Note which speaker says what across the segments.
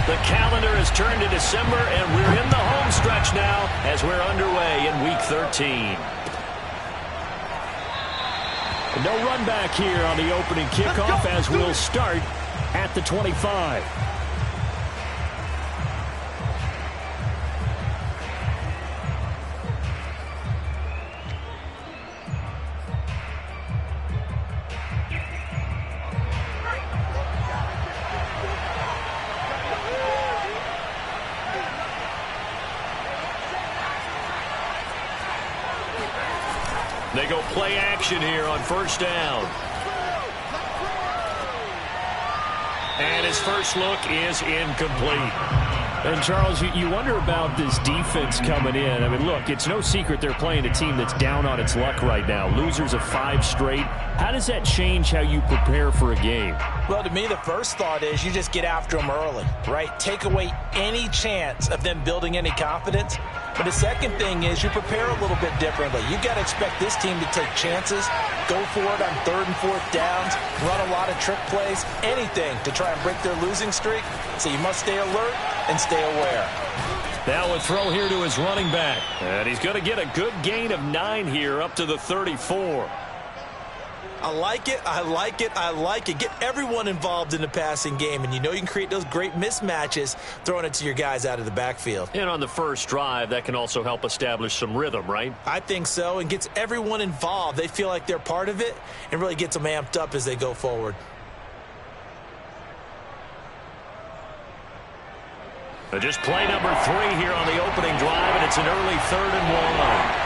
Speaker 1: The calendar has turned to December, and we're in the home stretch now as we're underway in Week 13. No run back here on the opening kickoff as we'll start at the 25. They go play action here on first down. And his first look is incomplete. And, Charles, you wonder about this defense coming in. I mean, look, it's no secret they're playing a team that's down on its luck right now. Losers of 5 straight. How does that change how you prepare for a game?
Speaker 2: Well, to me, the first thought is you just get after them early, right? Take away any chance of them building any confidence. But the second thing is you prepare a little bit differently. You've got to expect this team to take chances, go for it on 3rd and 4th downs, run a lot of trick plays, anything to try and break their losing streak. So you must stay alert and stay aware.
Speaker 1: Now a throw here to his running back. And he's going to get a good gain of 9 here up to the 34.
Speaker 2: I like it, I like it, I like it. Get everyone involved in the passing game, and you know you can create those great mismatches throwing it to your guys out of the backfield.
Speaker 1: And on the first drive, that can also help establish some rhythm, right?
Speaker 2: I think so, and gets everyone involved. They feel like they're part of it and really gets them amped up as they go forward.
Speaker 1: Just play number 3 here on the opening drive, and it's an early 3rd and 1.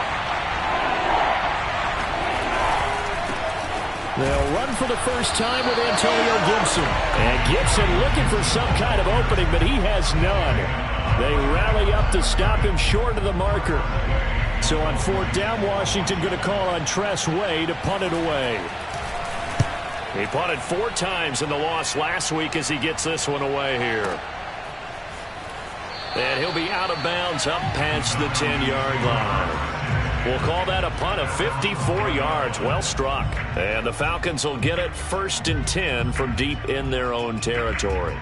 Speaker 1: They'll run for the first time with Antonio Gibson. And Gibson looking for some kind of opening, but he has none. They rally up to stop him short of the marker. So on 4th down, Washington going to call on Tress Way to punt it away. He punted 4 times in the loss last week as he gets this one away here. And he'll be out of bounds up past the 10-yard line. We'll call that a punt of 54 yards. Well struck. And the Falcons will get it 1st and 10 from deep in their own territory.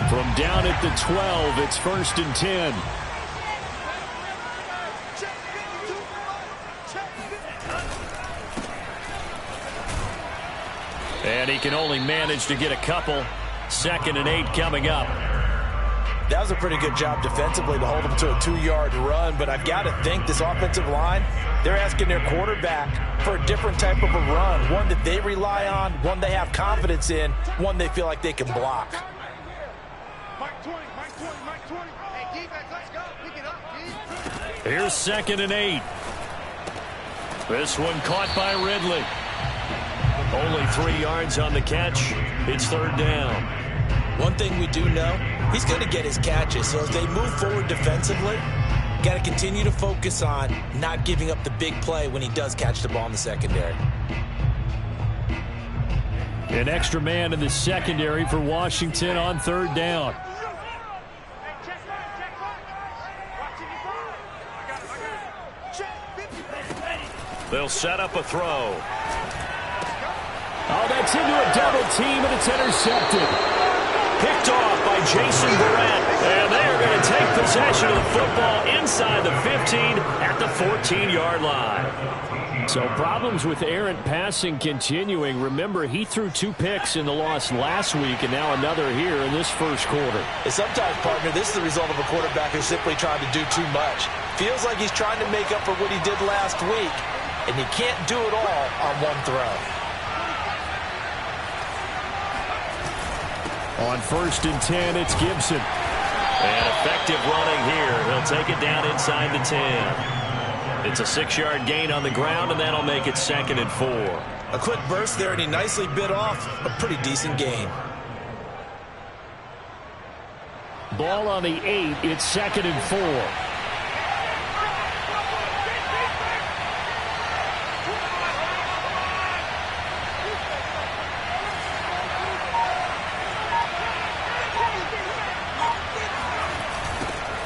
Speaker 1: From down at the 12, it's 1st and 10. And he can only manage to get a couple. 2nd and 8 coming up.
Speaker 2: That was a pretty good job defensively to hold them to a 2-yard run, but I've got to think this offensive line, they're asking their quarterback for a different type of a run, one that they rely on, one they have confidence in, one they feel like they can block.
Speaker 1: Here's 2nd and 8. This one caught by Ridley. Only 3 yards on the catch. It's 3rd down.
Speaker 2: One thing we do know, he's going to get his catches. So as they move forward defensively, got to continue to focus on not giving up the big play when he does catch the ball in the secondary.
Speaker 1: An extra man in the secondary for Washington on 3rd down. They'll set up a throw. Oh, that's into a double team, and it's intercepted. Picked off by Jason Barrett. And they are going to take possession of the football inside the 15 at the 14-yard line. So problems with errant passing continuing. Remember, he threw 2 picks in the loss last week, and now another here in this first quarter.
Speaker 2: And sometimes, partner, this is the result of a quarterback who's simply trying to do too much. Feels like he's trying to make up for what he did last week, and he can't do it all on one throw.
Speaker 1: On 1st and 10, it's Gibson. And effective running here. He'll take it down inside the 10. It's a 6-yard gain on the ground, and that'll make it 2nd and 4.
Speaker 2: A quick burst there, and he nicely bit off a pretty decent gain.
Speaker 1: Ball on the 8. It's 2nd and 4.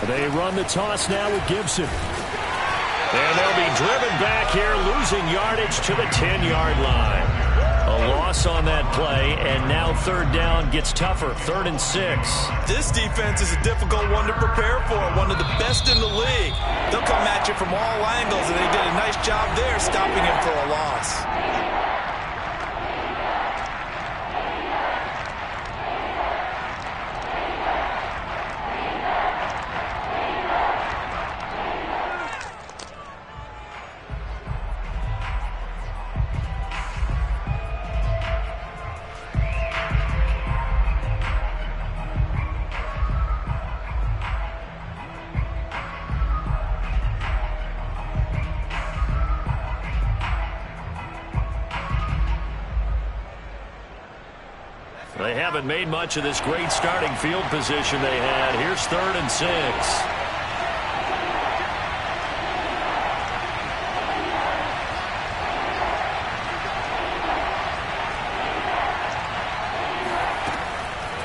Speaker 1: They run the toss now with Gibson. And they'll be driven back here, losing yardage to the 10-yard line. A loss on that play, and now third down gets tougher, 3rd and 6.
Speaker 2: This defense is a difficult one to prepare for, one of the best in the league. They'll come at you from all angles, and they did a nice job there stopping him for a loss.
Speaker 1: They haven't made much of this great starting field position they had. Here's 3rd and 6.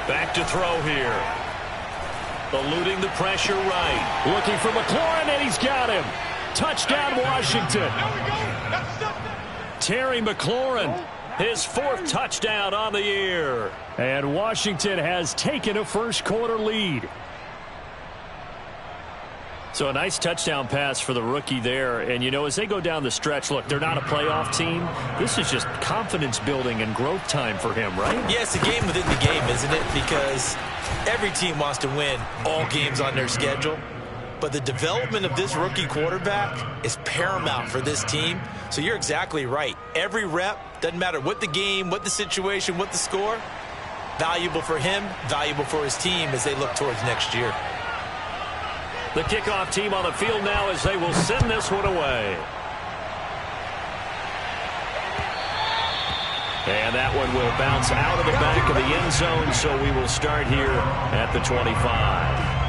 Speaker 1: Back to throw here. Eluding the pressure right. Looking for McLaurin, and he's got him. Touchdown, Washington. Terry McLaurin, his 4th touchdown on the year. And Washington has taken a first-quarter lead. So a nice touchdown pass for the rookie there. And, you know, as they go down the stretch, look, they're not a playoff team. This is just confidence building and growth time for him, right?
Speaker 2: Yeah, it's a game within the game, isn't it? Because every team wants to win all games on their schedule. But the development of this rookie quarterback is paramount for this team. So you're exactly right. Every rep, doesn't matter what the game, what the situation, what the score, valuable for him, valuable for his team as they look towards next year.
Speaker 1: The kickoff team on the field now as they will send this one away. And that one will bounce out of the back of the end zone, so we will start here at the 25.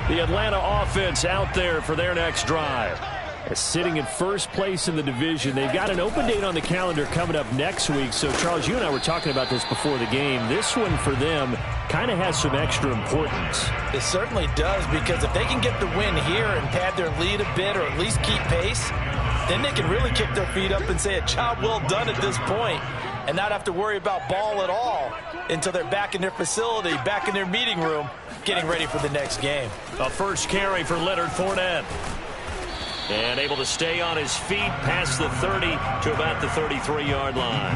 Speaker 1: The Atlanta offense out there for their next drive. Sitting in first place in the division. They've got an open date on the calendar coming up next week. So, Charles, you and I were talking about this before the game. This one for them kind of has some extra importance.
Speaker 2: It certainly does, because if they can get the win here and pad their lead a bit or at least keep pace, then they can really kick their feet up and say a job well done at this point and not have to worry about ball at all until they're back in their facility, back in their meeting room, getting ready for the next game.
Speaker 1: A first carry for Leonard Fournette. And able to stay on his feet past the 30 to about the 33-yard line.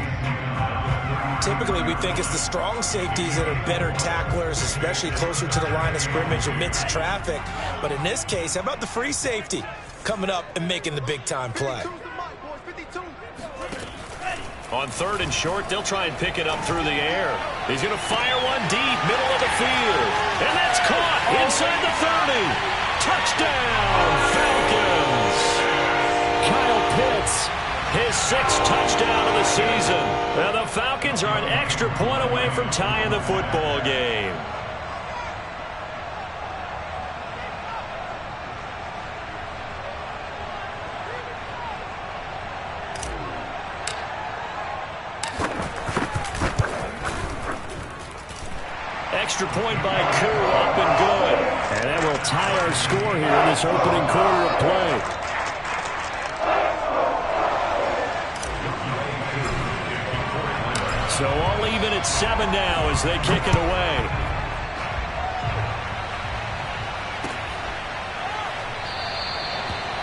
Speaker 2: Typically, we think it's the strong safeties that are better tacklers, especially closer to the line of scrimmage amidst traffic. But in this case, how about the free safety coming up and making the big-time play?
Speaker 1: On 3rd and short, they'll try and pick it up through the air. He's going to fire one deep, middle of the field. And that's caught inside the 30. Touchdown, Falcons. Kyle Pitts, his 6th touchdown of the season. Now the Falcons are an extra point away from tying the football game. Extra point by Koo, up and good. And that will tie our score here in this opening quarter of play. So all even at 7 now as they kick it away.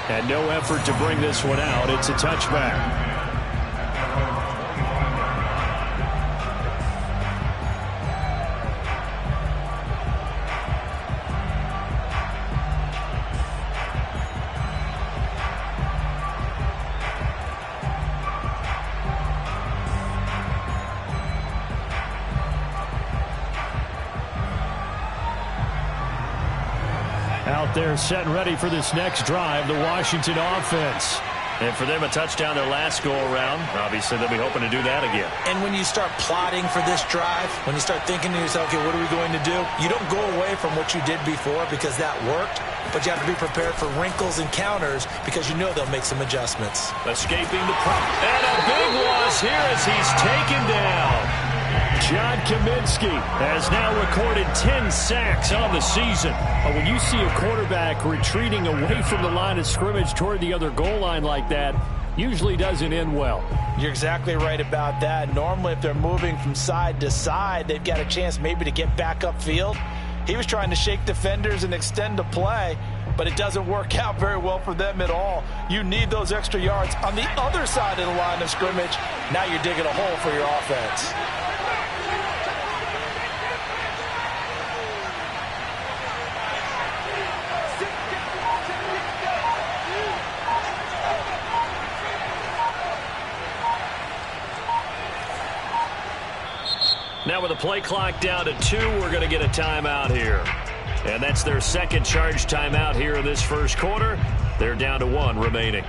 Speaker 1: And no effort to bring this one out. It's a touchback. Out there set and ready for this next drive, the Washington offense. And for them, a touchdown their last go-around. Obviously, they'll be hoping to do that again.
Speaker 2: And when you start plotting for this drive, when you start thinking to yourself, okay, what are we going to do? You don't go away from what you did before because that worked, but you have to be prepared for wrinkles and counters because you know they'll make some adjustments.
Speaker 1: Escaping the pressure. And a big loss here as he's taken down. John Kaminsky has now recorded 10 sacks on the season. When you see a quarterback retreating away from the line of scrimmage toward the other goal line like that, usually doesn't end well.
Speaker 2: You're exactly right about that. Normally, if they're moving from side to side, they've got a chance maybe to get back upfield. He was trying to shake defenders and extend the play, but it doesn't work out very well for them at all. You need those extra yards on the other side of the line of scrimmage. Now you're digging a hole for your offense.
Speaker 1: Now with the play clock down to 2, we're going to get a timeout here. And that's their second charge timeout here in this first quarter. They're down to 1 remaining.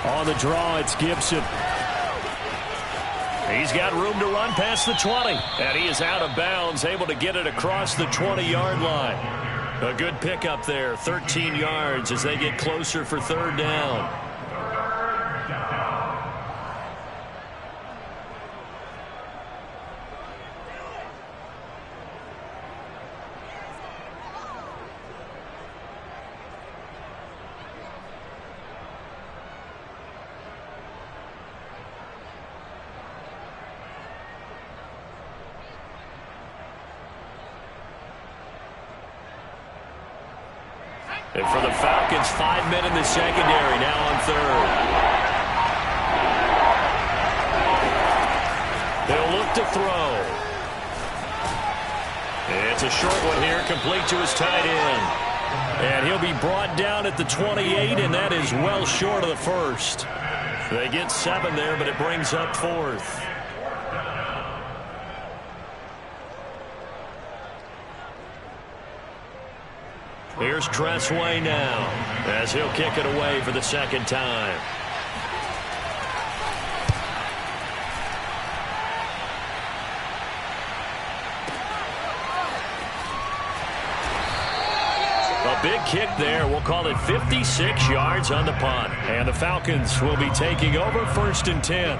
Speaker 1: On the draw, it's Gibson. He's got room to run past the 20. And he is out of bounds, able to get it across the 20-yard line. A good pickup there, 13 yards as they get closer for third down. And for the Falcons, 5 men in the secondary, now on third. They'll look to throw. It's a short one here, complete to his tight end. And he'll be brought down at the 28, and that is well short of the first. They get 7 there, but it brings up fourth. Here's Tressway now as he'll kick it away for the second time. A big kick there. We'll call it 56 yards on the punt. And the Falcons will be taking over 1st and 10.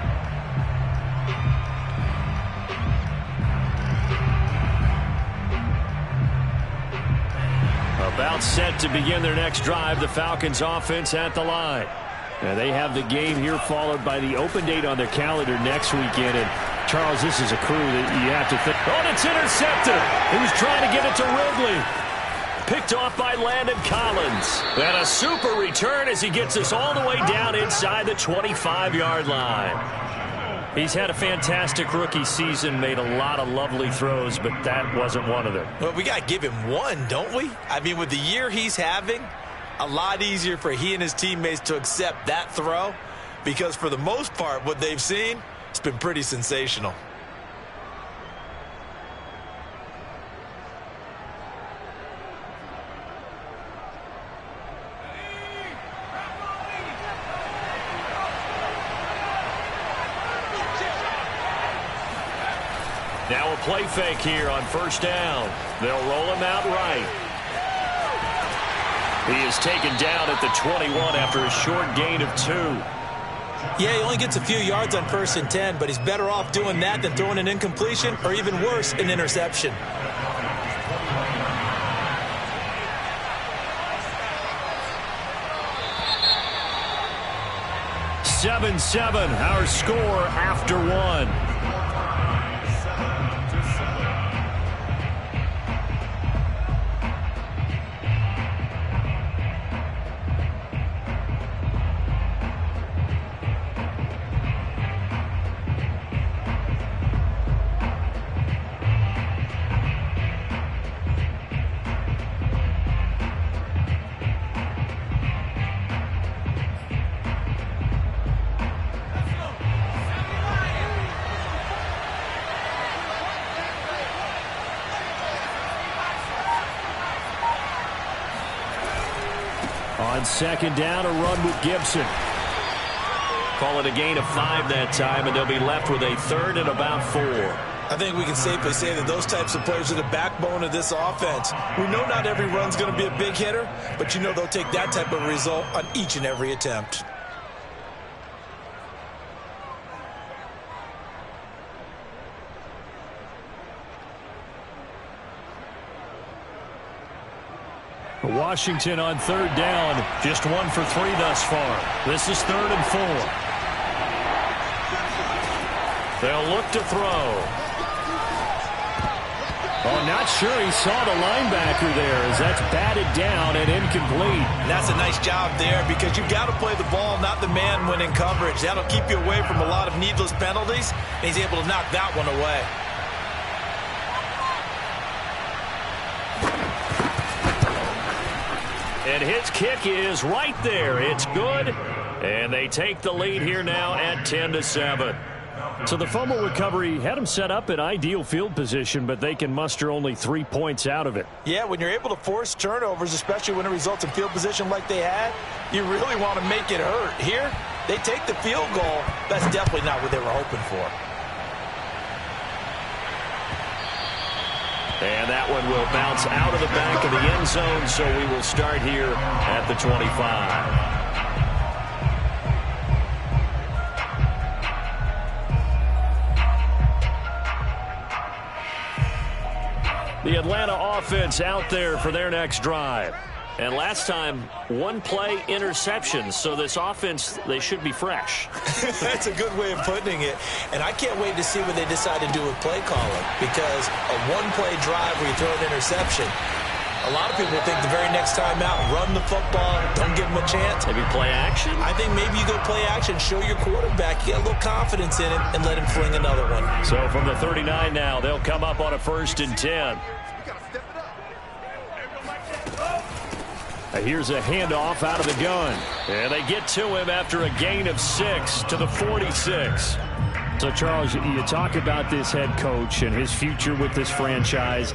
Speaker 1: About set to begin their next drive, the Falcons offense at the line. And they have the game here followed by the open date on their calendar next weekend. And Charles, this is a crew that you have to think. Oh, and it's intercepted. He was trying to get it to Ridley. Picked off by Landon Collins. And a super return as he gets us all the way down inside the 25-yard line. He's had a fantastic rookie season, made a lot of lovely throws, but that wasn't one of them.
Speaker 2: Well, we got to give him one, don't we? I mean, with the year he's having, a lot easier for he and his teammates to accept that throw because for the most part, what they've seen, it's been pretty sensational.
Speaker 1: Now a play fake here on 1st down. They'll roll him out right. He is taken down at the 21 after a short gain of 2.
Speaker 2: Yeah, he only gets a few yards on 1st and 10, but he's better off doing that than throwing an incompletion or even worse, an interception.
Speaker 1: 7-7, our score after one. On second down, a run with Gibson. Call it a gain of 5 that time, and they'll be left with a third and about 4.
Speaker 2: I think we can safely say that those types of players are the backbone of this offense. We know not every run's going to be a big hitter, but you know they'll take that type of result on each and every attempt.
Speaker 1: Washington on third down, just 1 for 3 thus far. This is 3rd and 4. They'll look to throw. Oh, not sure he saw the linebacker there as that's batted down and incomplete.
Speaker 2: And that's a nice job there because you've got to play the ball, not the man when in coverage. That'll keep you away from a lot of needless penalties, and he's able to knock that one away.
Speaker 1: And his kick is right there. It's good. And they take the lead here now at 10-7. So the fumble recovery had them set up in ideal field position, but they can muster only 3 points out of it.
Speaker 2: Yeah, when you're able to force turnovers, especially when it results in field position like they had, you really want to make it hurt. Here, they take the field goal. That's definitely not what they were hoping for.
Speaker 1: And that one will bounce out of the back of the end zone, so we will start here at the 25. The Atlanta offense out there for their next drive. And last time, 1 play interception. So this offense, they should be fresh.
Speaker 2: That's a good way of putting it. And I can't wait to see what they decide to do with play calling. Because a 1-play drive where you throw an interception, a lot of people think the very next time out, run the football, don't give them a chance.
Speaker 1: Maybe play action?
Speaker 2: I think maybe you go play action, show your quarterback, get a little confidence in him, and let him fling another one.
Speaker 1: So from the 39 now, they'll come up on a 1st and 10. Here's a handoff out of the gun. And they get to him after a gain of 6 to the 46. So, Charles, you talk about this head coach and his future with this franchise.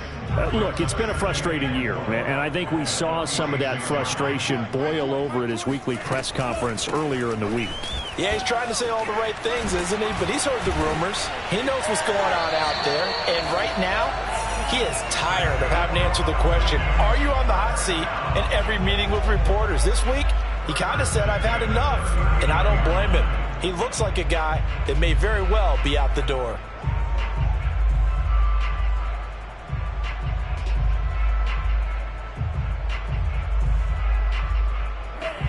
Speaker 1: Look, it's been a frustrating year, and I think we saw some of that frustration boil over at his weekly press conference earlier in the week.
Speaker 2: Yeah, he's trying to say all the right things, isn't he? But he's heard the rumors. He knows what's going on out there. And right now, he is tired of having to answer the question, are you on the hot seat in every meeting with reporters? This week, he kind of said, I've had enough. And I don't blame him. He looks like a guy that may very well be out the door.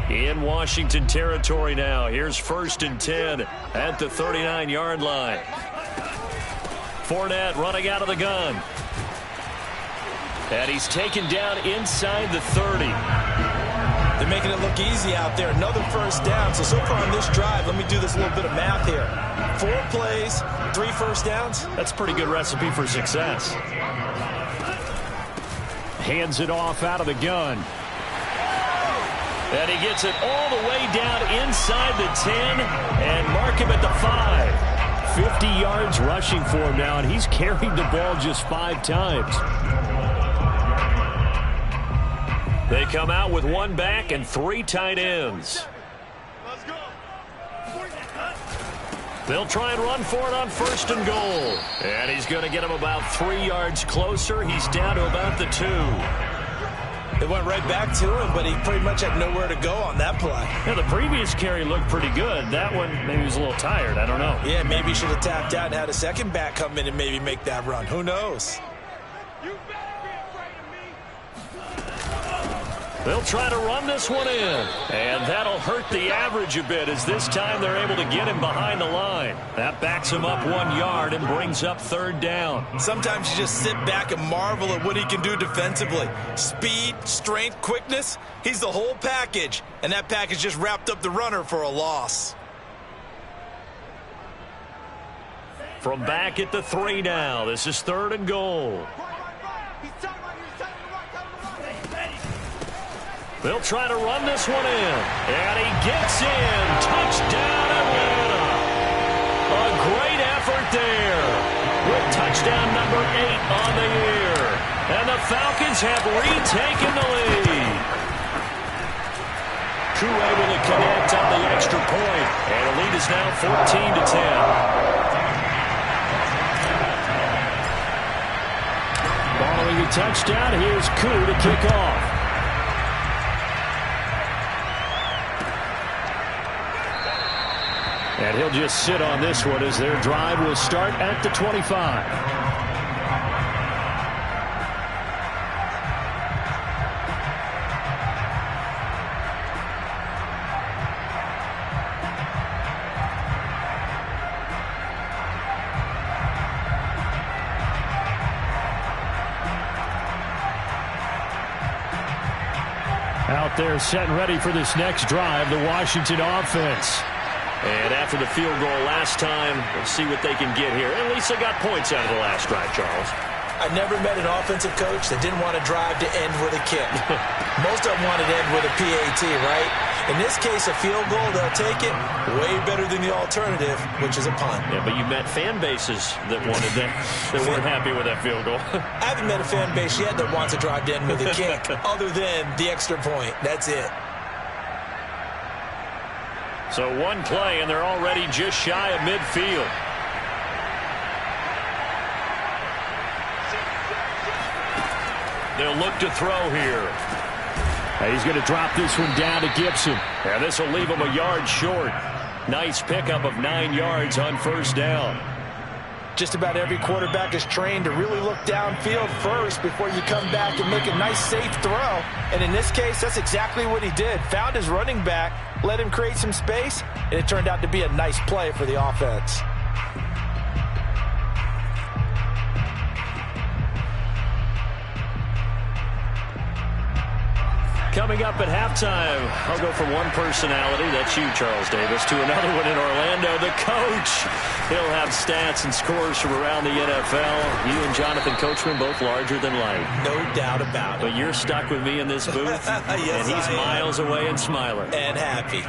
Speaker 1: In Washington territory now. Here's 1st and 10 at the 39-yard line. Fournette running out of the gun. And he's taken down inside the 30.
Speaker 2: They're making it look easy out there. Another 1st down. So far on this drive, let me do this little bit of math here. 4 plays, 3 first downs.
Speaker 1: That's a pretty good recipe for success. Hands it off out of the gun. And he gets it all the way down inside the 10 and mark him at the 5. 50 yards rushing for him now, and he's carried the ball just 5 times. They come out with 1 back and 3 tight ends. They'll try and run for it on 1st and goal. And he's going to get him about 3 yards closer. He's down to about the 2.
Speaker 2: It went right back to him, but he pretty much had nowhere to go on that play.
Speaker 1: Yeah, the previous carry looked pretty good. That one, maybe he was a little tired. I don't know.
Speaker 2: Yeah, maybe he should have tapped out and had a second back come in and maybe make that run. Who knows?
Speaker 1: They'll try to run this one in. And that'll hurt the average a bit as this time they're able to get him behind the line. That backs him up 1 yard and brings up 3rd down.
Speaker 2: Sometimes you just sit back and marvel at what he can do defensively. Speed, strength, quickness. He's the whole package. And that package just wrapped up the runner for a loss.
Speaker 1: From back at the 3 now. This is 3rd and goal. They'll try to run this one in. And he gets in. Touchdown, Atlanta. A great effort there. With touchdown number 8 on the year. And the Falcons have retaken the lead. Crew able to connect on the extra point. And the lead is now 14-10. Following a touchdown, here's Koo to kick off. And he'll just sit on this one as their drive will start at the 25. Out there set and ready for this next drive, the Washington offense. And after the field goal last time, we'll see what they can get here. At least they got points out of the last drive, Charles.
Speaker 2: I never met an offensive coach that didn't want to drive to end with a kick. Most of them wanted to end with a PAT, right? In this case, a field goal, they'll take it. Way better than the alternative, which is a punt.
Speaker 1: Yeah, but you met fan bases that wanted that, that weren't happy with that field goal.
Speaker 2: I haven't met a fan base yet that wants to drive to end with a kick, other than the extra point. That's it.
Speaker 1: So one play, and they're already just shy of midfield. They'll look to throw here. He's going to drop this one down to Gibson. And this will leave him a yard short. Nice pickup of 9 yards on 1st down.
Speaker 2: Just about every quarterback is trained to really look downfield first before you come back and make a nice, safe throw. And in this case, that's exactly what he did. Found his running back, let him create some space, and it turned out to be a nice play for the offense.
Speaker 1: Coming up at halftime, I'll go from one personality, that's you, Charles Davis, to another one in Orlando, the coach. He'll have stats and scores from around the NFL. You and Jonathan Coachman, both larger than life.
Speaker 2: No doubt about it.
Speaker 1: But you're stuck with me in this booth,
Speaker 2: yes,
Speaker 1: and he's miles away and smiling.
Speaker 2: And happy.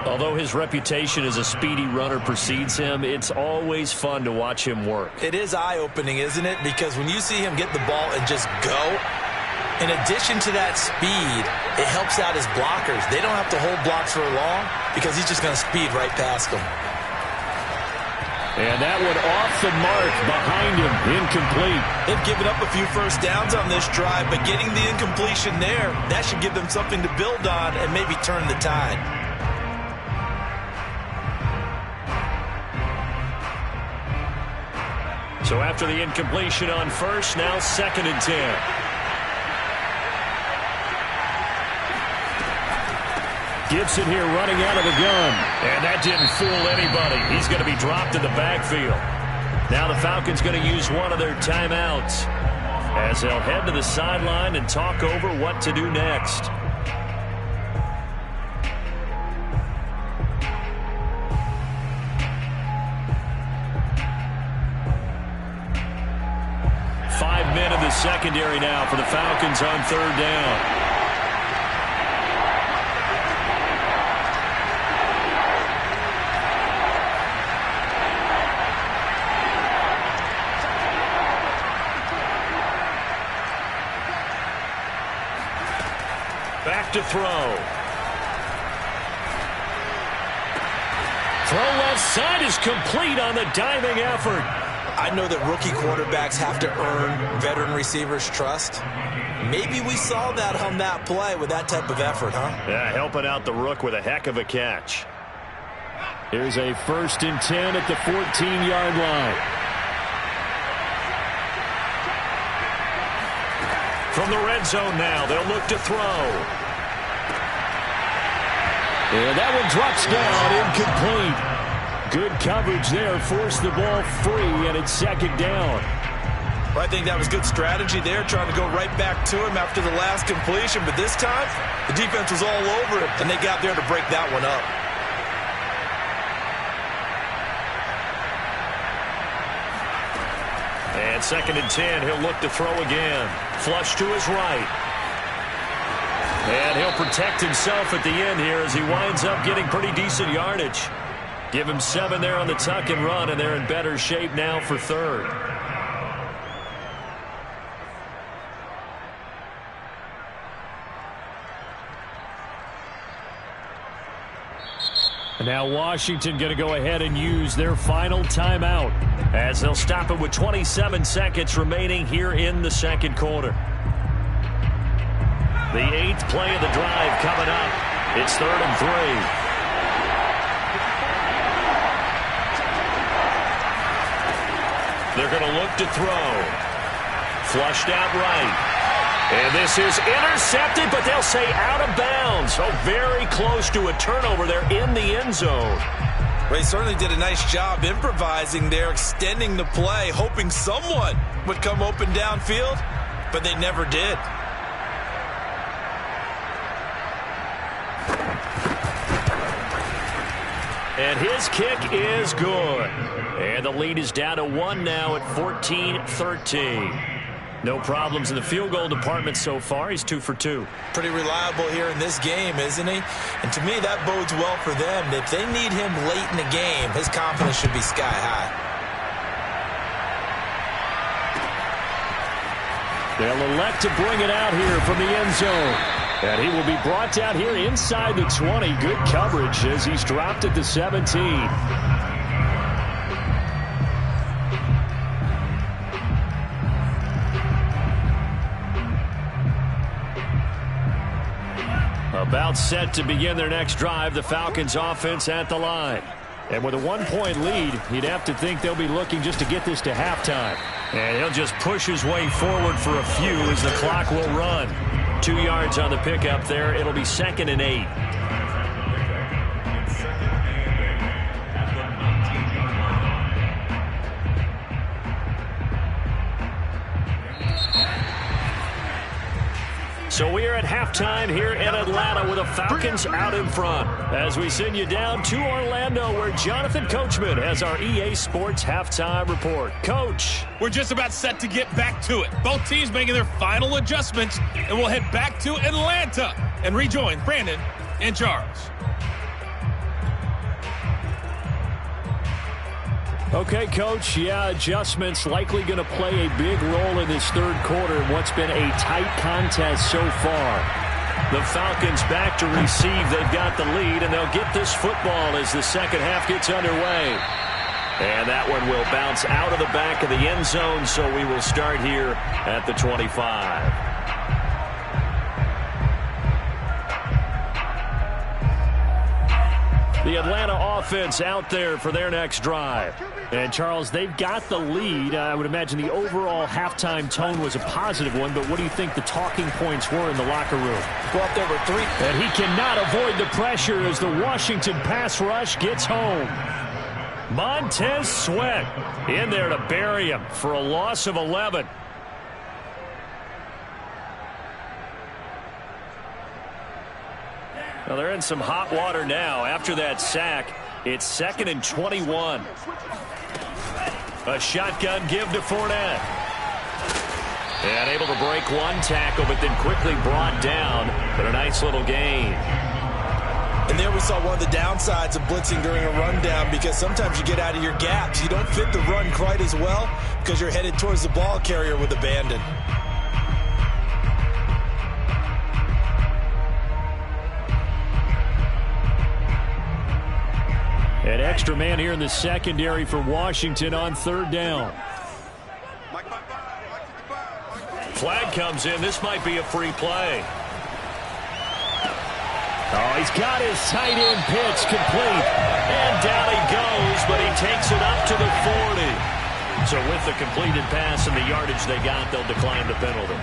Speaker 1: Although his reputation as a speedy runner precedes him, it's always fun to watch him work.
Speaker 2: It is eye-opening, isn't it? Because when you see him get the ball and just go, in addition to that speed, it helps out his blockers. They don't have to hold blocks for long because he's just going to speed right past them.
Speaker 1: And that one off the mark behind him, incomplete.
Speaker 2: They've given up a few first downs on this drive, but getting the incompletion there, that should give them something to build on and maybe turn the tide.
Speaker 1: So after the incompletion on 1st, now 2nd and 10. Gibson here running out of the gun. And that didn't fool anybody. He's going to be dropped in the backfield. Now the Falcons going to use one of their timeouts as they'll head to the sideline and talk over what to do next. Five men in the secondary now for the Falcons on 3rd down. Back to throw. Throw left side is complete on the diving effort.
Speaker 2: I know that rookie quarterbacks have to earn veteran receivers' trust. Maybe we saw that on that play with that type of effort, huh?
Speaker 1: Yeah, helping out the rook with a heck of a catch. Here's a 1st and 10 at the 14-yard line. From the red zone now, they'll look to throw. And that one drops down, incomplete. Good coverage there, forced the ball free, and it's second down.
Speaker 2: Well, I think that was good strategy there, trying to go right back to him after the last completion. But this time, the defense was all over it, and they got there to break that one up.
Speaker 1: And 2nd and 10, he'll look to throw again. Flush to his right. And he'll protect himself at the end here as he winds up getting pretty decent yardage. Give him 7 there on the tuck and run, and they're in better shape now for 3rd. And now Washington going to go ahead and use their final timeout as they'll stop it with 27 seconds remaining here in the 2nd quarter. The 8th play of the drive coming up. It's 3rd and 3. They're going to look to throw. Flushed out right. And this is intercepted, but they'll say out of bounds. So very close to a turnover there in the end zone.
Speaker 2: They certainly did a nice job improvising there, extending the play, hoping someone would come open downfield, but they never did.
Speaker 1: And his kick is good. And the lead is down to 1 now at 14-13. No problems in the field goal department so far. He's 2 for 2.
Speaker 2: Pretty reliable here in this game, isn't he? And to me, that bodes well for them. If they need him late in the game, his confidence should be sky high.
Speaker 1: They'll elect to bring it out here from the end zone. And he will be brought down here inside the 20. Good coverage as he's dropped at the 17. About set to begin their next drive, the Falcons offense at the line. And with a 1-point lead, you'd have to think they'll be looking just to get this to halftime. And he'll just push his way forward for a few as the clock will run. 2 yards on the pickup there. It'll be 2nd and 8. So we are at halftime here in Atlanta with the Falcons out in front. As we send you down to Orlando where Jonathan Coachman has our EA Sports halftime report. Coach.
Speaker 3: We're just about set to get back to it. Both teams making their final adjustments, and we'll head back to Atlanta and rejoin Brandon and Charles.
Speaker 1: Okay, Coach. Yeah, adjustments likely going to play a big role in this 3rd quarter in what's been a tight contest so far. The Falcons back to receive. They've got the lead, and they'll get this football as the 2nd half gets underway. And that one will bounce out of the back of the end zone, so we will start here at the 25. The Atlanta offense out there for their next drive. And, Charles, they've got the lead. I would imagine the overall halftime tone was a positive one, but what do you think the talking points were in the locker room?
Speaker 2: Well, there were 3.
Speaker 1: And he cannot avoid the pressure as the Washington pass rush gets home. Montez Sweat in there to bury him for a loss of 11. Well, they're in some hot water now. After that sack, it's 2nd and 21. A shotgun give to Fournette. And able to break one tackle, but then quickly brought down. But a nice little gain.
Speaker 2: And there we saw one of the downsides of blitzing during a rundown, because sometimes you get out of your gaps. You don't fit the run quite as well because you're headed towards the ball carrier with abandon.
Speaker 1: An extra man here in the secondary for Washington on 3rd down. Flag comes in. This might be a free play. Oh, he's got his tight end pitch complete. And down he goes, but he takes it up to the 40. So with the completed pass and the yardage they got, they'll decline the penalty.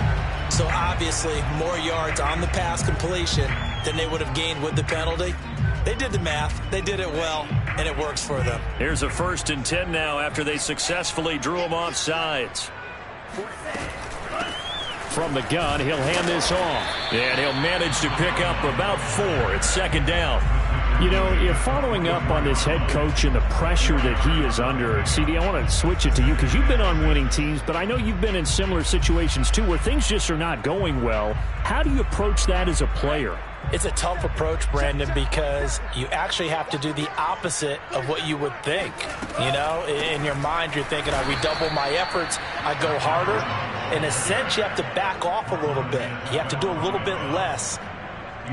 Speaker 2: So obviously more yards on the pass completion than they would have gained with the penalty. They did the math. They did it well, and it works for them.
Speaker 1: Here's a 1st and 10 now after they successfully drew him off sides. From the gun, he'll hand this off. And he'll manage to pick up about 4. It's 2nd down. You know, if following up on this head coach and the pressure that he is under, CD, I want to switch it to you because you've been on winning teams, but I know you've been in similar situations too where things just are not going well. How do you approach that as a player?
Speaker 2: It's a tough approach, Brandon, because you actually have to do the opposite of what you would think. You know, in your mind, you're thinking, I redouble my efforts, I go harder. In a sense, you have to back off a little bit. You have to do a little bit less.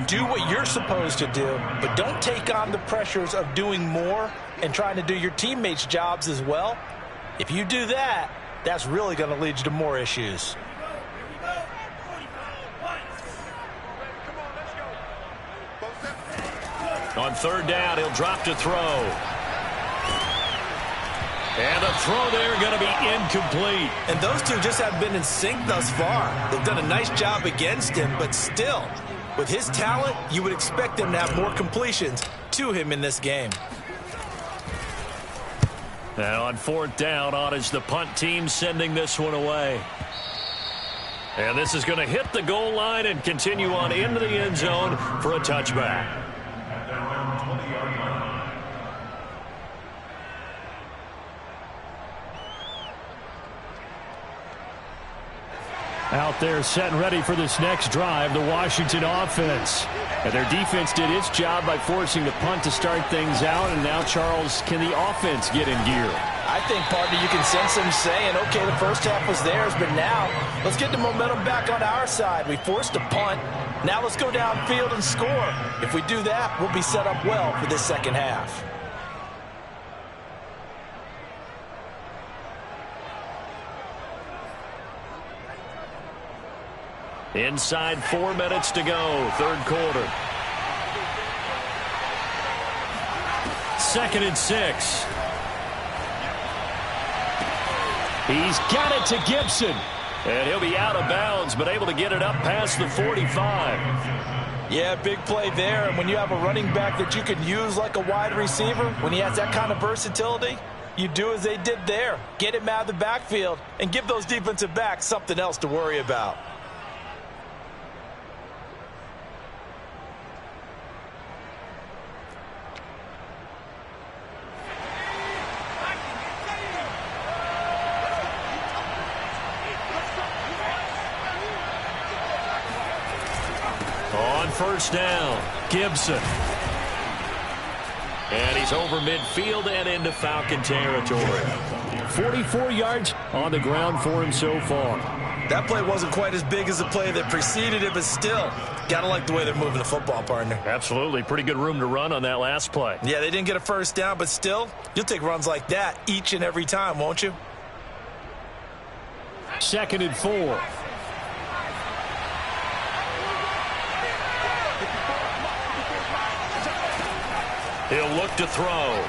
Speaker 2: Do what you're supposed to do, but don't take on the pressures of doing more and trying to do your teammates' jobs as well. If you do that, that's really going to lead you to more issues.
Speaker 1: On 3rd down, he'll drop to throw. And the throw there going to be incomplete.
Speaker 2: And those two just haven't been in sync thus far. They've done a nice job against him, but still, with his talent, you would expect him to have more completions to him in this game.
Speaker 1: And on 4th down, on is the punt team sending this one away. And this is going to hit the goal line and continue on into the end zone for a touchback. Out there set and ready for this next drive, the Washington offense. And their defense did its job by forcing the punt to start things out. And now, Charles, can the offense get in gear?
Speaker 2: I think, partner, you can sense them saying, okay, the first half was theirs, but now let's get the momentum back on our side. We forced a punt. Now let's go downfield and score. If we do that, we'll be set up well for this second half.
Speaker 1: Inside 4 minutes to go, 3rd quarter. 2nd and 6. He's got it to Gibson. And he'll be out of bounds, but able to get it up past the 45.
Speaker 2: Yeah, big play there. And when you have a running back that you can use like a wide receiver, when he has that kind of versatility, you do as they did there. Get him out of the backfield and give those defensive backs something else to worry about.
Speaker 1: On 1st down, Gibson. And he's over midfield and into Falcon territory. 44 yards on the ground for him so far.
Speaker 2: That play wasn't quite as big as the play that preceded it, but still, got to like the way they're moving the football, partner.
Speaker 1: Absolutely. Pretty good room to run on that last play.
Speaker 2: Yeah, they didn't get a first down, but still, you'll take runs like that each and every time, won't you?
Speaker 1: 2nd and 4. He'll look to throw.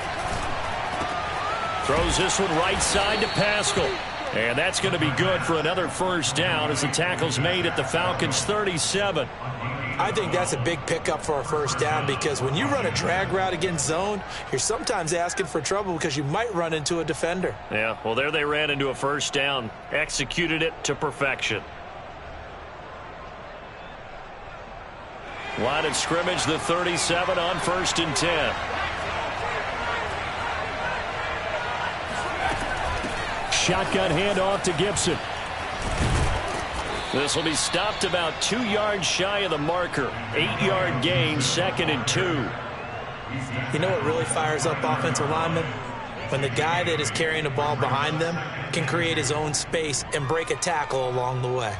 Speaker 1: Throws this one right side to Pascal. And that's going to be good for another first down as the tackle's made at the Falcons' 37.
Speaker 2: I think that's a big pickup for a first down because when you run a drag route against zone, you're sometimes asking for trouble because you might run into a defender.
Speaker 1: Yeah, well, there they ran into a first down. Executed it to perfection. Line of scrimmage, the 37 on 1st and 10. Shotgun handoff to Gibson. This will be stopped about 2 yards shy of the marker. 8-yard gain, 2nd and 2.
Speaker 2: You know what really fires up offensive linemen? When the guy that is carrying the ball behind them can create his own space and break a tackle along the way.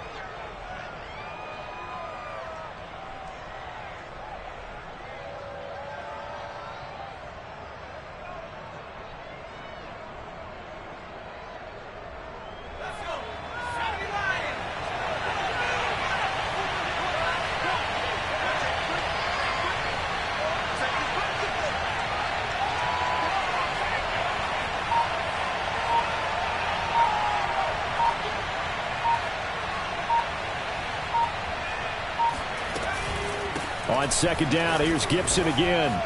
Speaker 1: On 2nd down, here's Gibson again.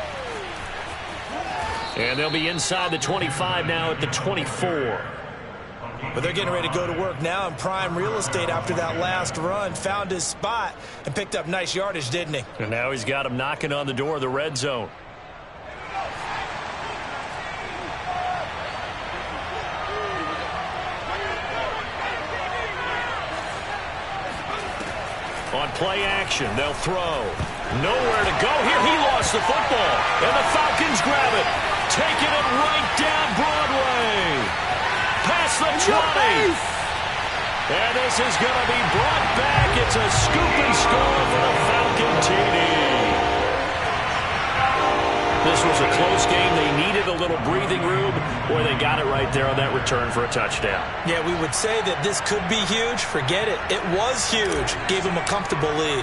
Speaker 1: And they'll be inside the 25 now at the 24.
Speaker 2: But they're getting ready to go to work now in prime real estate after that last run. Found his spot and picked up nice yardage, didn't he?
Speaker 1: And now he's got him knocking on the door of the red zone. On play action, they'll throw. Nowhere to go here. He lost the football. And the Falcons grab it. Taking it right down Broadway. Past the 20. And this is going to be brought back. It's a scoop and score for the Falcon TD. This was a close game. They needed a little breathing room. Boy, they got it right there on that return for a touchdown. Yeah, we would say that this could be huge. Forget it. It was huge. Gave him a comfortable lead.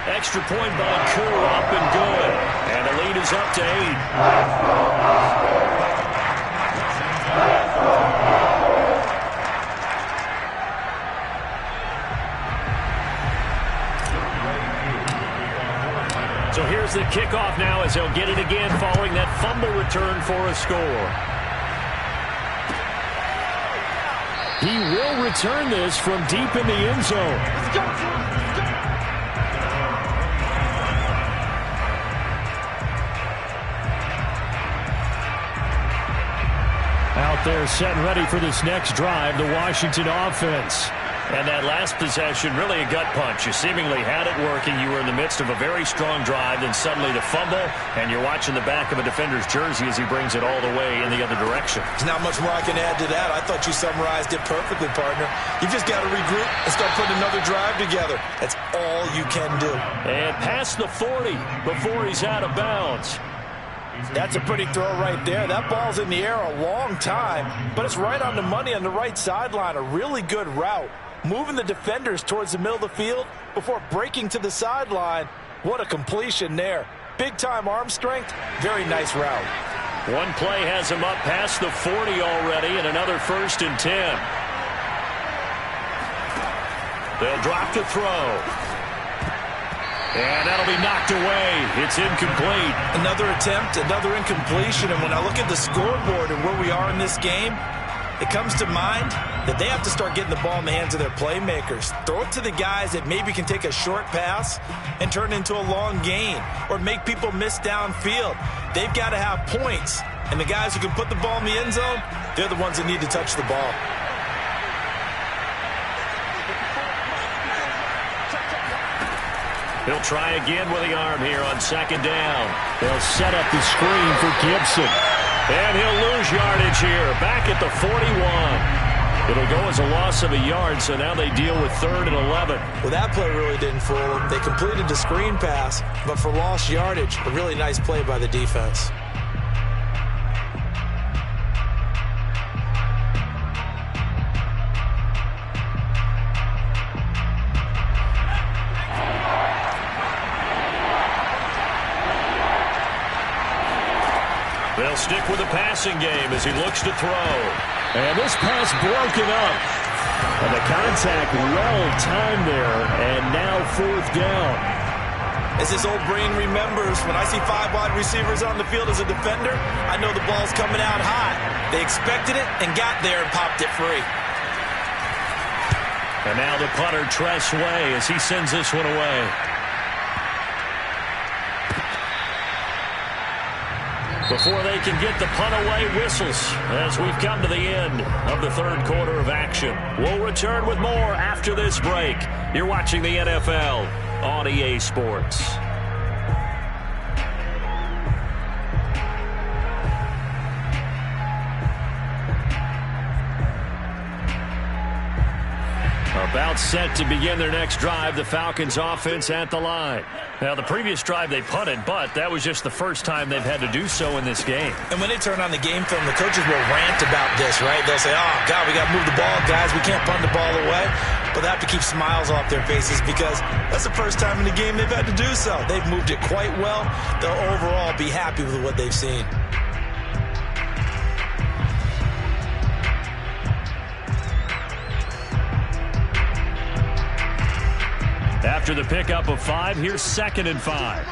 Speaker 1: Extra point by Koo, up and good. And the lead is up to 8. So here's the kickoff now as they'll get it again following that fumble return for a score. He will return this from deep in the end zone. Let's go. Out there set and ready for this next drive, the Washington offense. And that last possession, really a gut punch. You seemingly had it working. You were in the midst of a very strong drive, then suddenly the fumble, and you're watching the back of a defender's jersey as he brings it all the way in the other direction. There's not much more I can add to that. I thought you summarized it perfectly, partner. You've just got to regroup and start putting another drive together. That's all you can do. And past the 40 before he's out of bounds. That's a pretty throw right there. That ball's in the air a long time, but it's right on the money on the right sideline. A really good route. Moving the defenders towards the middle of the field before breaking to the sideline. What a completion there. Big-time arm strength. Very nice route. One play has him up past the 40 already, and another 1st and 10. They'll drop to throw. And that'll be knocked away. It's incomplete. Another attempt, another incompletion. And when I look at the scoreboard and where we are in this game, it comes to mind that they have to start getting the ball in the hands of their playmakers. Throw it to the guys that maybe can take a short pass and turn it into a long gain or make people miss downfield. They've got to have points. And the guys who can put the ball in the end zone, they're the ones that need to touch the ball. He'll try again with the arm here on 2nd down. They'll set up the screen for Gibson. And he'll lose yardage here, back at the 41. It'll go as a loss of a yard, so now they deal with 3rd and 11. Well, that play really didn't fool them. They completed the screen pass, but for lost yardage, a really nice play by the defense. They'll stick with the passing game as he looks to throw. And this pass broken up. And the contact well timed there. And now 4th down. As his old brain remembers, when I see 5 wide receivers on the field as a defender, I know the ball's coming out hot. They expected it and got there and popped it free. And now the punter, Tress Way, as he sends this one away. Before they can get the punt away, whistles as we've come to the end of the 3rd quarter of action. We'll return with more after this break. You're watching the NFL on EA Sports. About set to begin their next drive, the Falcons offense at the line. Now, the previous drive they punted, but that was just the first time they've had to do so in this game. And when they turn on the game film, the coaches will rant about this, right? They'll say, oh, God, we got to move the ball, guys. We can't punt the ball away. But they have to keep smiles off their faces because that's the first time in the game they've had to do so. They've moved it quite well. They'll overall be happy with what they've seen. After the pickup of 5, here's 2nd and 5.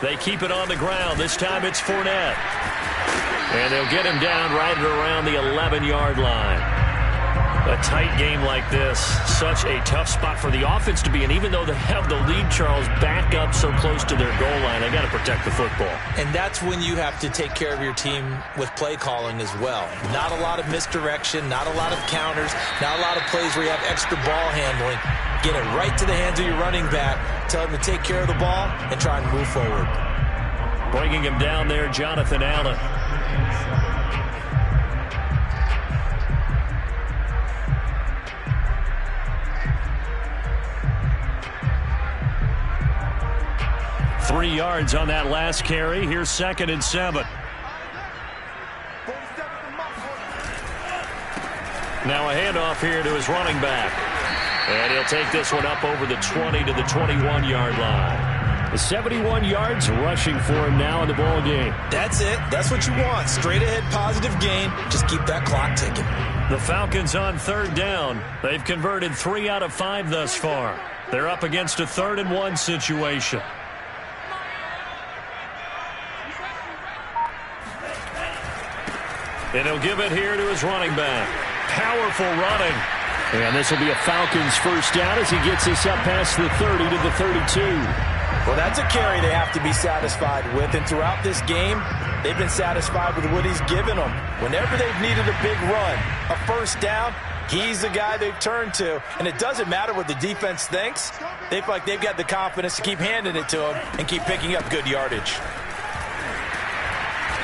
Speaker 1: They keep it on the ground. This time it's Fournette. And they'll get him down right around the 11-yard line. A tight game like this, such a tough spot for the offense to be in. Even though they have the lead, Charles, back up so close to their goal line, they got to protect the football.
Speaker 2: And that's when you have to take care of your team with play calling as well. Not a lot of misdirection, not a lot of counters, not a lot of plays where you have extra ball handling. Get it right to the hands of your running back, tell him to take care of the ball, and try and move forward.
Speaker 1: Bringing him down there, Jonathan Allen. Three yards on that last carry. Here's 2nd and 7. Now a handoff here to his running back. And he'll take this one up over the 20 to the 21-yard line. The 71 yards rushing for him now in the ball game.
Speaker 2: That's it. That's what you want. Straight ahead positive gain. Just keep that clock ticking.
Speaker 1: The Falcons on 3rd down. They've converted 3 out of 5 thus far. They're up against a 3rd and 1 situation. And he'll give it here to his running back. Powerful running. And this will be a Falcons first down as he gets this up past the 30 to the 32.
Speaker 2: Well, that's a carry they have to be satisfied with. And throughout this game, they've been satisfied with what he's given them. Whenever they've needed a big run, a first down, he's the guy they've turned to. And it doesn't matter what the defense thinks. They feel like they've got the confidence to keep handing it to him and keep picking up good yardage.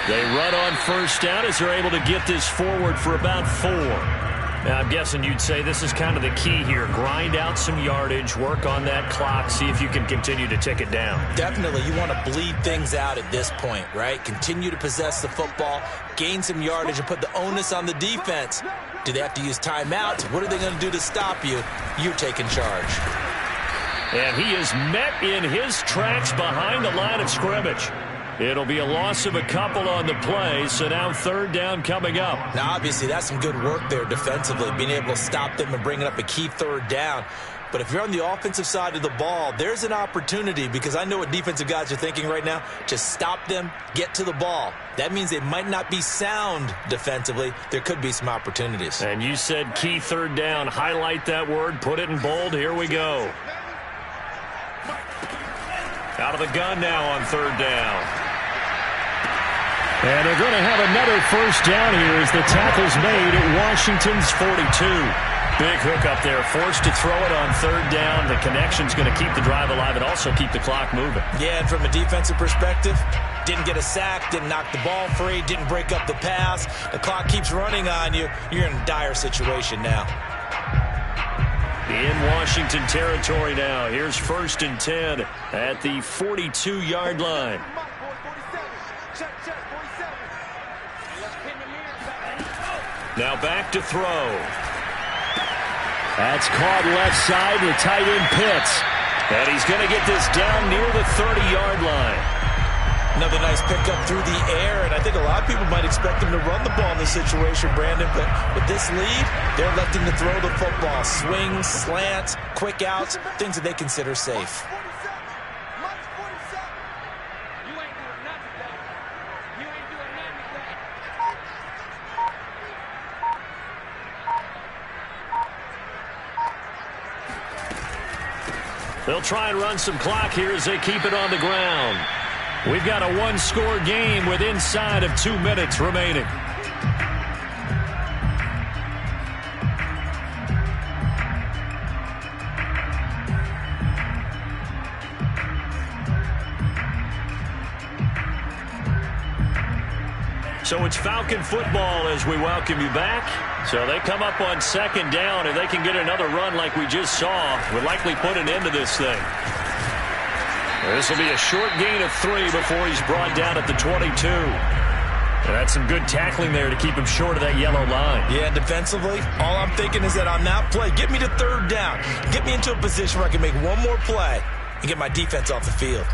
Speaker 1: They run on first down as they're able to get this forward for about 4. Now, I'm guessing you'd say this is kind of the key here. Grind out some yardage, work on that clock, see if you can continue to tick it down.
Speaker 2: Definitely. You want to bleed things out at this point, right? Continue to possess the football, gain some yardage, and put the onus on the defense. Do they have to use timeouts? What are they going to do to stop you? You're taking charge.
Speaker 1: And he is met in his tracks behind the line of scrimmage. It'll be a loss of a couple on the play, so now 3rd down coming up.
Speaker 2: Now, obviously, that's some good work there defensively, being able to stop them and bringing up a key 3rd down. But if you're on the offensive side of the ball, there's an opportunity, because I know what defensive guys are thinking right now. Just stop them, get to the ball. That means they might not be sound defensively. There could be some opportunities.
Speaker 1: And you said key 3rd down. Highlight that word, put it in bold. Here we go. Out of the gun now on 3rd down. And they're going to have another first down here as the tackle's made at Washington's 42. Big hook up there, forced to throw it on 3rd down. The connection's going to keep the drive alive and also keep the clock moving.
Speaker 2: Yeah, and from a defensive perspective, didn't get a sack, didn't knock the ball free, didn't break up the pass. The clock keeps running on you. You're in a dire situation now.
Speaker 1: In Washington territory now. Here's 1st and 10 at the 42-yard line. Now back to throw. That's caught left side. The tight end Pitts. And he's going to get this down near the 30-yard line.
Speaker 2: Another nice pickup through the air, and I think a lot of people might expect him to run the ball in this situation, Brandon, but with this lead, they're electing to throw the football. Swings, slants, quick outs, things that they consider safe.
Speaker 1: They'll try and run some clock here as they keep it on the ground. We've got a one-score game with inside of 2 minutes remaining. So it's Falcon football as we welcome you back. So they come up on 2nd down. If they can get another run like we just saw, we'll likely put an end to this thing. This will be a short gain of 3 before he's brought down at the 22. And that's some good tackling there to keep him short of that yellow line.
Speaker 2: Yeah, defensively, all I'm thinking is that on that play, get me to 3rd down. Get me into a position where I can make one more play and get my defense off the field.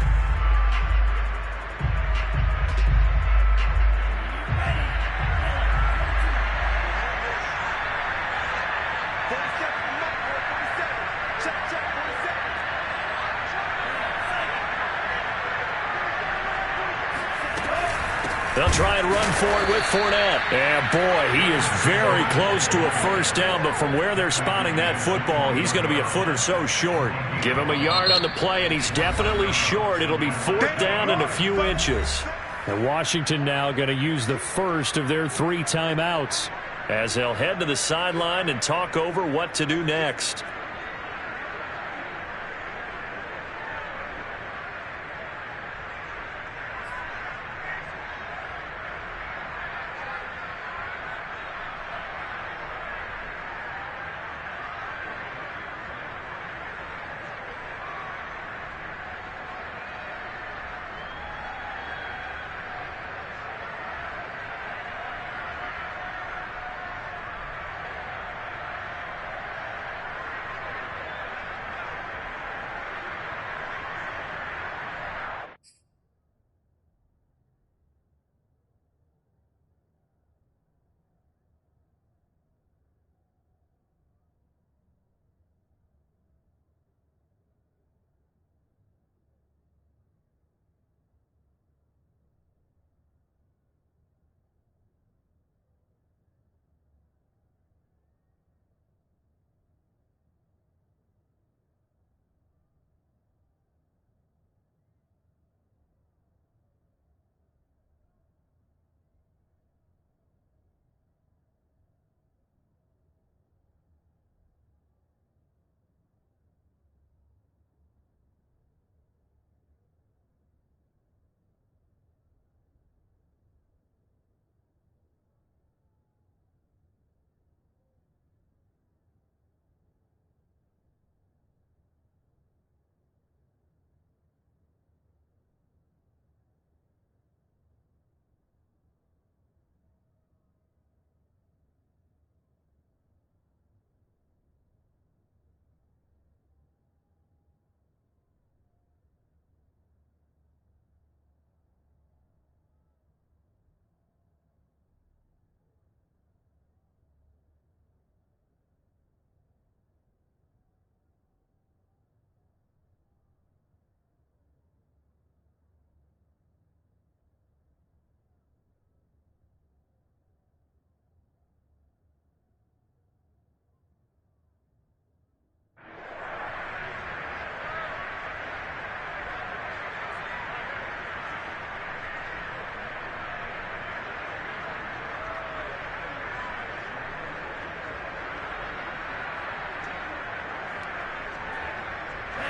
Speaker 1: They'll try and run for it with Fournette. And boy, he is very close to a first down, but from where they're spotting that football, he's going to be a foot or so short. Give him a yard on the play, and he's definitely short. It'll be fourth down and a few inches. And Washington now going to use the first of their 3 timeouts as they'll head to the sideline and talk over what to do next.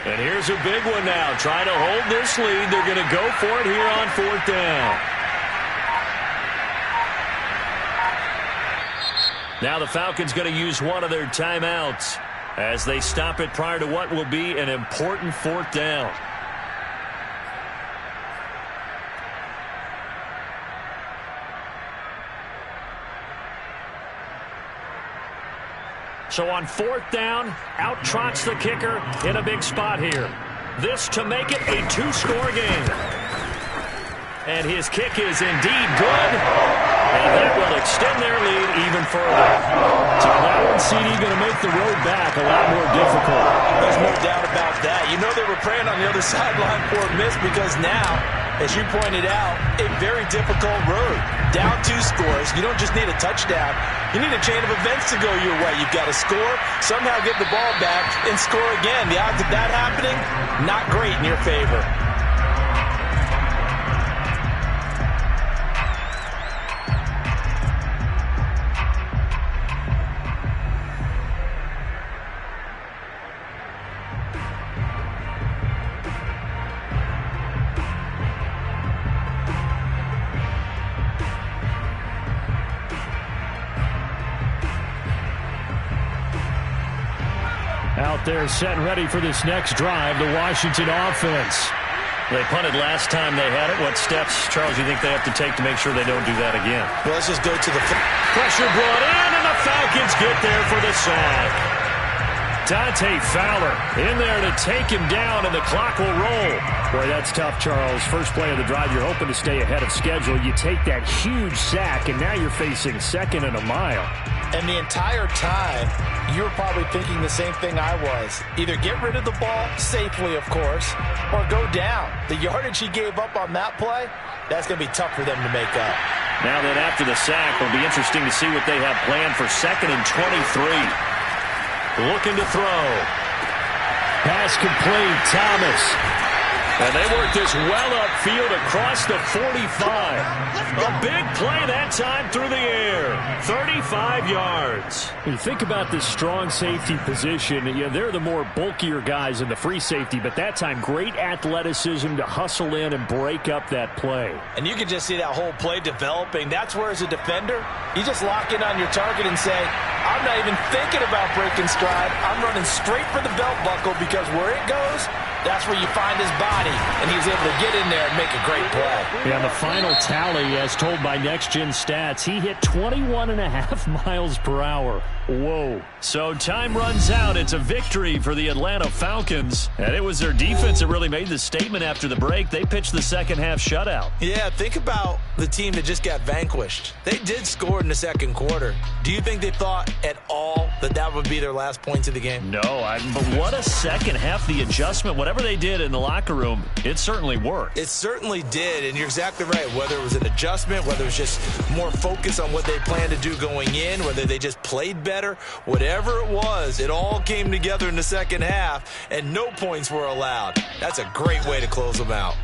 Speaker 1: And here's a big one now. Trying to hold this lead. They're going to go for it here on fourth down. Now the Falcons going to use one of their timeouts as they stop it prior to what will be an important fourth down. So on fourth down, out trots the kicker in a big spot here. This to make it a 2-score game. And his kick is indeed good. And that will extend their lead even further. So that one, CD, going to make the road back a lot more difficult.
Speaker 2: There's no doubt about that. You know they were praying on the other sideline for a miss because now, as you pointed out, a very difficult road. Down 2 scores. You don't just need a touchdown. You need a chain of events to go your way. You've got to score, somehow get the ball back, and score again. The odds of that happening, not great in your favor.
Speaker 1: Out there set and ready for this next drive, the Washington offense. They punted last time they had it. What steps, Charles, you think they have to take to make sure they don't do that again?
Speaker 2: Well, let's just go to the...
Speaker 1: Pressure brought in, and the Falcons get there for the sack. Dante Fowler in there to take him down, and the clock will roll. Boy, that's tough, Charles. First play of the drive, you're hoping to stay ahead of schedule. You take that huge sack, and now you're facing second and a mile.
Speaker 2: And the entire time, you were probably thinking the same thing I was. Either get rid of the ball, safely of course, or go down. The yardage he gave up on that play, that's going to be tough for them to make up.
Speaker 1: Now then, after the sack, it'll be interesting to see what they have planned for 2nd and 23. Looking to throw. Pass complete, Thomas. And they work this well upfield across the 45. A big play that time through the air. 35 yards. When you think about this strong safety position, they're the more bulkier guys in the free safety, but that time great athleticism to hustle in and break up that play.
Speaker 2: And you can just see that whole play developing. That's where, as a defender, you just lock in on your target and say, I'm not even thinking about breaking stride. I'm running straight for the belt buckle, because where it goes, that's where you find his body, and he was able to get in there and make a great play.
Speaker 1: Yeah, the final tally, as told by Next Gen Stats, he hit 21.5 miles per hour. Whoa. So time runs out. It's a victory for the Atlanta Falcons, and it was their defense that really made the statement after the break. They pitched the second half shutout.
Speaker 2: Yeah, think about the team that just got vanquished. They did score in the second quarter. Do you think they thought at all that that would be their last points of the game?
Speaker 1: No, but what a second half. The adjustment, whatever they did in the locker room, it certainly worked.
Speaker 2: It certainly did, and you're exactly right. Whether it was an adjustment, whether it was just more focus on what they planned to do going in, whether they just played better, whatever it was, it all came together in the second half, and no points were allowed. That's a great way to close them out.